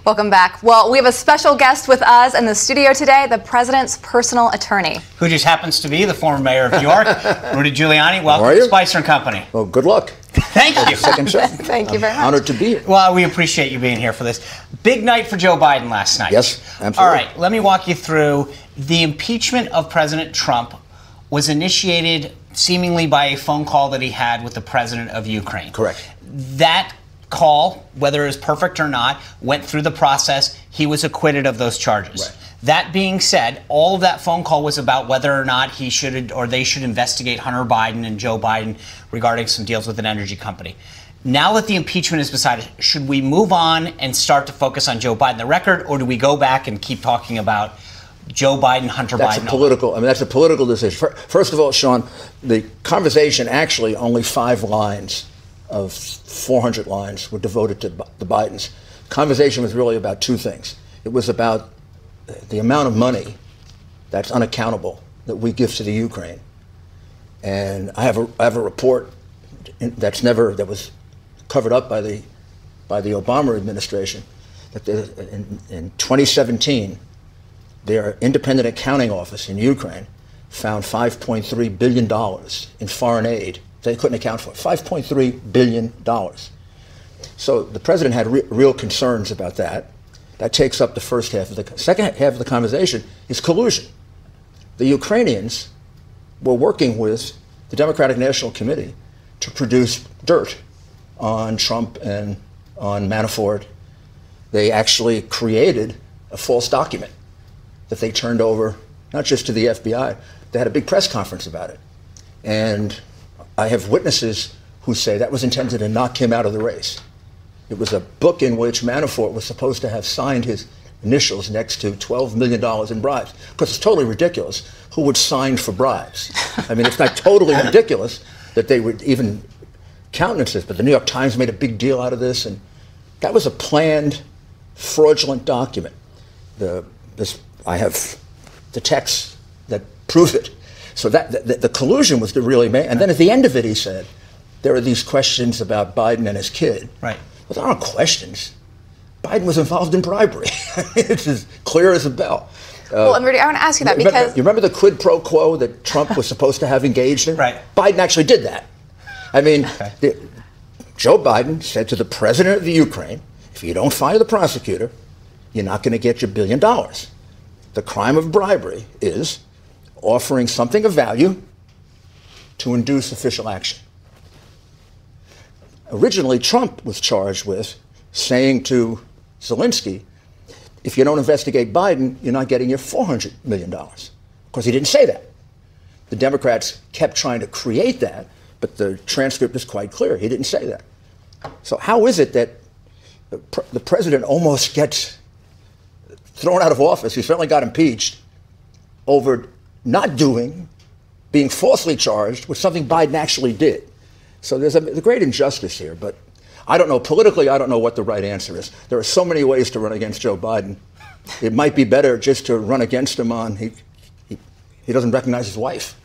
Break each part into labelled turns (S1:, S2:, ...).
S1: Welcome back. Well, we have a special guest with us in the studio today, the president's personal attorney.
S2: Who just happens to be the former mayor of New York, Rudy Giuliani. Welcome to Spicer & Company.
S3: Well, good luck.
S2: Thank you.
S3: Second show.
S1: Thank you very much.
S3: Honored to be here.
S2: Well, we appreciate you being here for this. Big night for Joe Biden last night.
S3: Yes, absolutely.
S2: All right, let me walk you through. The impeachment of President Trump was initiated seemingly by a phone call that he had with the president of Ukraine.
S3: Correct.
S2: That call, whether it was perfect or not, went through the process. He was acquitted of those charges.
S3: Right.
S2: That being said, all of that phone call was about whether or not he should or they should investigate Hunter Biden and Joe Biden regarding some deals with an energy company. Now that the impeachment is decided, should we move on and start to focus on Joe Biden, the record, or do we go back and keep talking about Joe Biden, Hunter Biden?
S3: That's a political decision. First of all, Sean, the conversation, actually only 5 lines of 400 lines were devoted to the Bidens. Conversation was really about 2 things. It was about the amount of money that's unaccountable that we give to the Ukraine. And I have a report that was covered up by the Obama administration, that in 2017, their independent accounting office in Ukraine found $5.3 billion in foreign aid they couldn't account for. $5.3 billion. So the president had real concerns about that. That takes up the first half of the second half of the conversation is collusion. The Ukrainians were working with the Democratic National Committee to produce dirt on Trump and on Manafort. They actually created a false document that they turned over, not just to the FBI, they had a big press conference about it. And I have witnesses who say that was intended to knock him out of the race. It was a book in which Manafort was supposed to have signed his initials next to $12 million in bribes. Because it's totally ridiculous. Who would sign for bribes? I mean, it's not totally ridiculous that they would even countenance this. But the New York Times made a big deal out of this, and that was a planned, fraudulent document. I have the texts that prove it. So the collusion was the really main. And then at the end of it, he said, there are these questions about Biden and his kid.
S2: Right.
S3: Well, there aren't questions. Biden was involved in bribery. It's as clear as a bell.
S1: Well, and Rudy, I want to ask you that because...
S3: You remember the quid pro quo that Trump was supposed to have engaged in?
S2: Right.
S3: Biden actually did that. I mean, Joe Biden said to the president of the Ukraine, if you don't fire the prosecutor, you're not going to get your $1 billion. The crime of bribery is offering something of value to induce official action. Originally, Trump was charged with saying to Zelensky, if you don't investigate Biden, you're not getting your $400 million. Of course, he didn't say that. The Democrats kept trying to create that, but the transcript is quite clear. He didn't say that. So how is it that the president almost gets thrown out of office? He certainly got impeached over not being falsely charged with something Biden actually did. So there's a great injustice here, but I don't know. Politically, I don't know what the right answer is. There are so many ways to run against Joe Biden. It might be better just to run against him on he doesn't recognize his wife.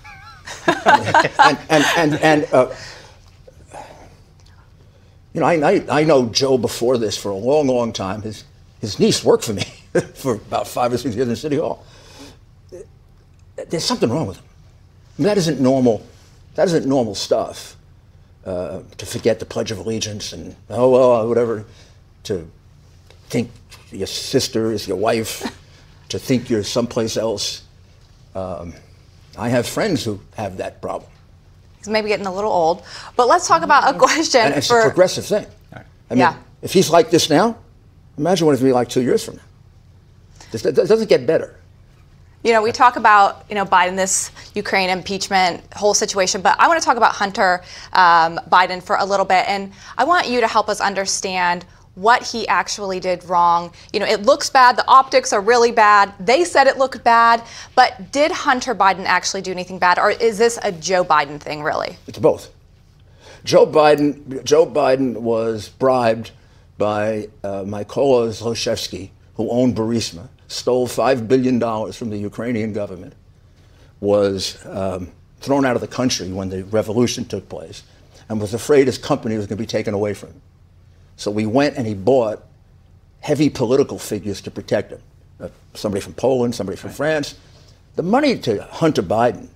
S3: I know Joe before this for a long, long time. His niece worked for me for about 5 or 6 years in City Hall. There's something wrong with him. I mean, that isn't normal. That isn't normal stuff. To forget the Pledge of Allegiance and whatever. To think your sister is your wife. To think you're someplace else. I have friends who have that problem.
S1: He's maybe getting a little old, but let's talk about a question.
S3: And it's a progressive thing. I mean, if he's like this now, imagine what it's going to be like 2 years from now. It doesn't get better.
S1: You know, we talk about, Biden, this Ukraine impeachment whole situation, but I want to talk about Hunter Biden for a little bit. And I want you to help us understand what he actually did wrong. It looks bad. The optics are really bad. They said it looked bad. But did Hunter Biden actually do anything bad? Or is this a Joe Biden thing, really?
S3: It's both. Joe Biden was bribed by Mykola Zlochevsky, who owned Burisma, stole $5 billion from the Ukrainian government, was thrown out of the country when the revolution took place, and was afraid his company was going to be taken away from him. So we went and he bought heavy political figures to protect him. Somebody from Poland, somebody from France. The money to Hunter Biden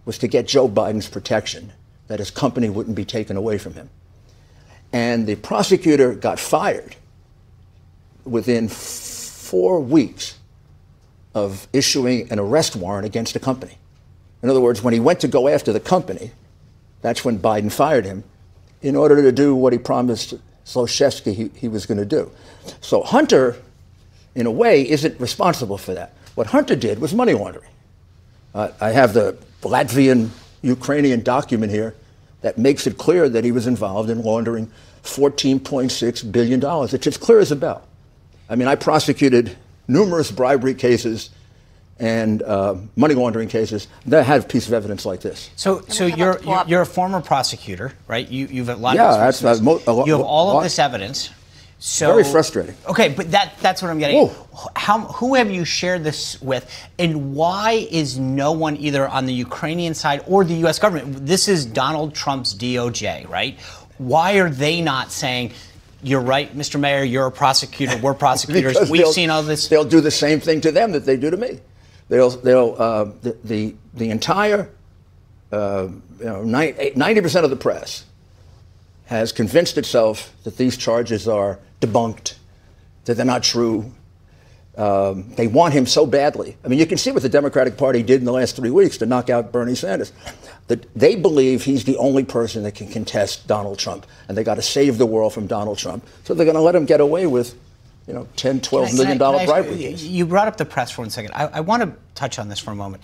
S3: was to get Joe Biden's protection, that his company wouldn't be taken away from him. And the prosecutor got fired within 4 weeks of issuing an arrest warrant against the company. In other words, when he went to go after the company, that's when Biden fired him in order to do what he promised Zlochevsky he was going to do. So Hunter, in a way, isn't responsible for that. What Hunter did was money laundering. I have the Latvian-Ukrainian document here that makes it clear that he was involved in laundering $14.6 billion. It's as clear as a bell. I mean, I prosecuted numerous bribery cases and money laundering cases that had a piece of evidence like this.
S2: So you're a former prosecutor, right? You've a lot
S3: of
S2: experience. You have all of this evidence. So,
S3: very frustrating.
S2: Okay, but that's what I'm getting. Who have you shared this with, and why is no one either on the Ukrainian side or the U.S. government? This is Donald Trump's DOJ, right? Why are they not saying, you're right, Mr. Mayor, you're a prosecutor, we're prosecutors, we've seen all this?
S3: They'll do the same thing to them that they do to me. The entire 90% of the press has convinced itself that these charges are debunked, that they're not true. They want him so badly. I mean, you can see what the Democratic Party did in the last 3 weeks to knock out Bernie Sanders. That they believe he's the only person that can contest Donald Trump, and they got to save the world from Donald Trump. So they're going to let him get away with, $10, $12 million bribery case.
S2: You brought up the press for 1 second. I want to touch on this for a moment.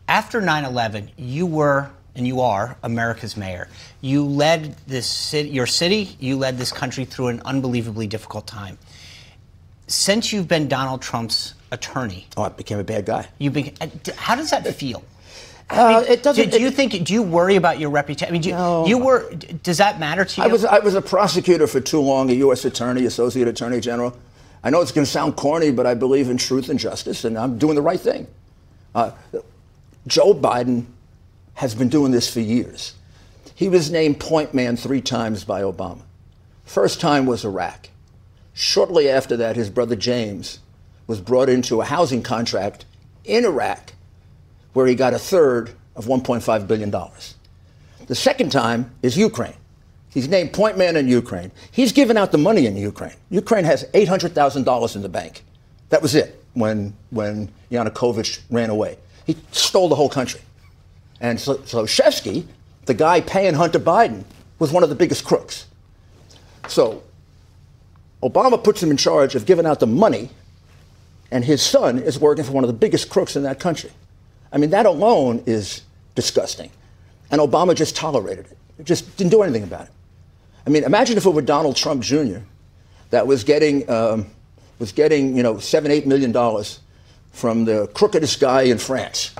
S2: After 9/11, you were and you are America's mayor. You led this city, your city. You led this country through an unbelievably difficult time. Since you've been Donald Trump's attorney,
S3: I became a bad guy.
S2: How does that feel?
S3: It doesn't.
S2: Do you worry about your reputation? I mean, does that matter to you?
S3: I was a prosecutor for too long, a U.S. attorney, associate attorney general. I know it's going to sound corny, but I believe in truth and justice, and I'm doing the right thing. Joe Biden has been doing this for years. He was named point man 3 times by Obama. First time was Iraq. Shortly after that, his brother James was brought into a housing contract in Iraq where he got a third of $1.5 billion. The second time is Ukraine. He's named point man in Ukraine. He's given out the money in Ukraine. Ukraine has $800,000 in the bank. That was it when Yanukovych ran away. He stole the whole country. And Zlochevsky, the guy paying Hunter Biden, was one of the biggest crooks. So Obama puts him in charge of giving out the money, and his son is working for one of the biggest crooks in that country. I mean, that alone is disgusting. And Obama just tolerated it. He just didn't do anything about it. I mean, imagine if it were Donald Trump Jr. that was getting $7-8 million from the crookedest guy in France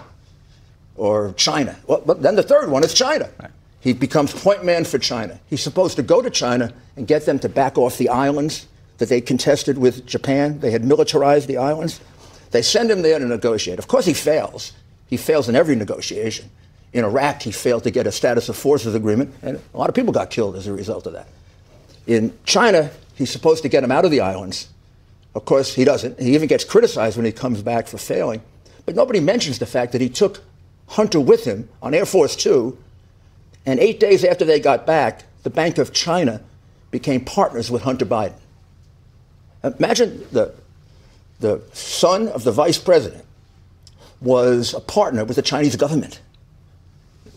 S3: or China. Well, but then the third one is China. Right. He becomes point man for China. He's supposed to go to China and get them to back off the islands that they contested with Japan. They had militarized the islands. They send him there to negotiate. Of course, he fails. He fails in every negotiation. In Iraq, he failed to get a status of forces agreement, and a lot of people got killed as a result of that. In China, he's supposed to get him out of the islands. Of course, he doesn't. He even gets criticized when he comes back for failing. But nobody mentions the fact that he took Hunter with him on Air Force Two, and 8 days after they got back, the Bank of China became partners with Hunter Biden. Imagine the son of the vice president was a partner with the Chinese government.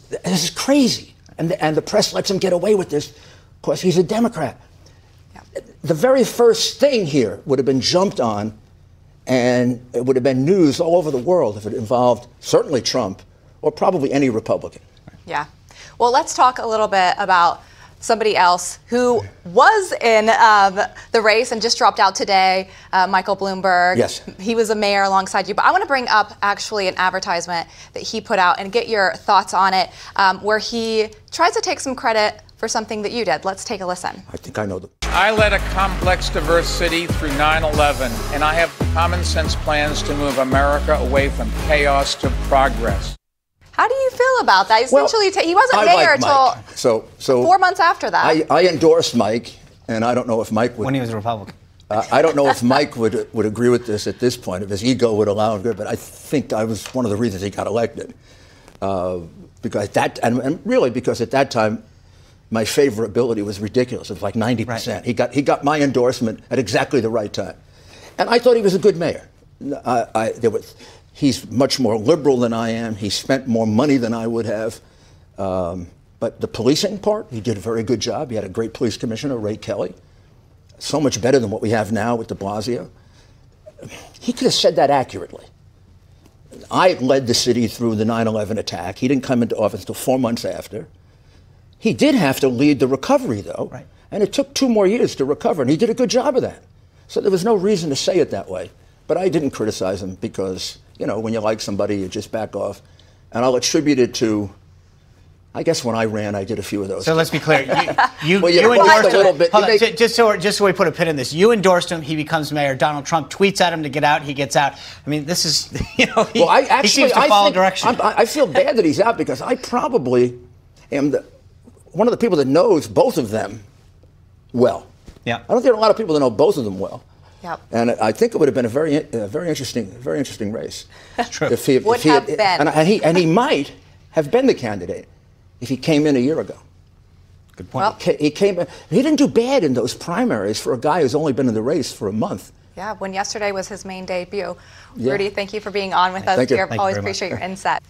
S3: This is crazy. And the press lets him get away with this because he's a Democrat. Yeah. The very first thing here would have been jumped on, and it would have been news all over the world if it involved certainly Trump or probably any Republican.
S1: Yeah. Well, let's talk a little bit about somebody else who was in the race and just dropped out today, Michael Bloomberg.
S3: Yes.
S1: He was a mayor alongside you. But I want to bring up actually an advertisement that he put out and get your thoughts on it, where he tries to take some credit for something that you did. Let's take a listen.
S3: I think I know them.
S4: I led a complex, diverse city through 9/11, and I have common sense plans to move America away from chaos to progress.
S1: How do you feel about that? Essentially, he wasn't mayor until
S3: so
S1: 4 months after that.
S3: I endorsed Mike, and I don't know if Mike would.
S2: When he was a Republican.
S3: I don't know if Mike would agree with this at this point, if his ego would allow him, but I think I was one of the reasons he got elected. Because and really because at that time, my favorability was ridiculous. It was like 90%. Right. He got my endorsement at exactly the right time. And I thought he was a good mayor. He's much more liberal than I am. He spent more money than I would have. But the policing part, he did a very good job. He had a great police commissioner, Ray Kelly. So much better than what we have now with de Blasio. He could have said that accurately. I led the city through the 9/11 attack. He didn't come into office until 4 months after. He did have to lead the recovery, though. Right. And it took 2 more years to recover, and he did a good job of that. So there was no reason to say it that way. But I didn't criticize him because, when you like somebody, you just back off. And I'll attribute it to, I guess when I ran, I did a few of those.
S2: So let's be clear. You endorsed him. Hold on, just so we put a pin in this. You endorsed him. He becomes mayor. Donald Trump tweets at him to get out. He gets out. I mean, this is, he seems to follow direction.
S3: I feel bad that he's out because I probably am one of the people that knows both of them well.
S2: Yeah.
S3: I don't think there are a lot of people that know both of them well.
S1: Yep.
S3: And I think it would have been a very interesting race.
S2: That's true.
S3: If he had, and he might have been the candidate if he came in a year ago.
S2: Good point.
S3: Well, he didn't do bad in those primaries for a guy who's only been in the race for a month.
S1: Yeah, when yesterday was his main debut.
S3: Yeah.
S1: Rudy, thank you for being on with us.
S3: Thank you.
S1: We always appreciate your insight.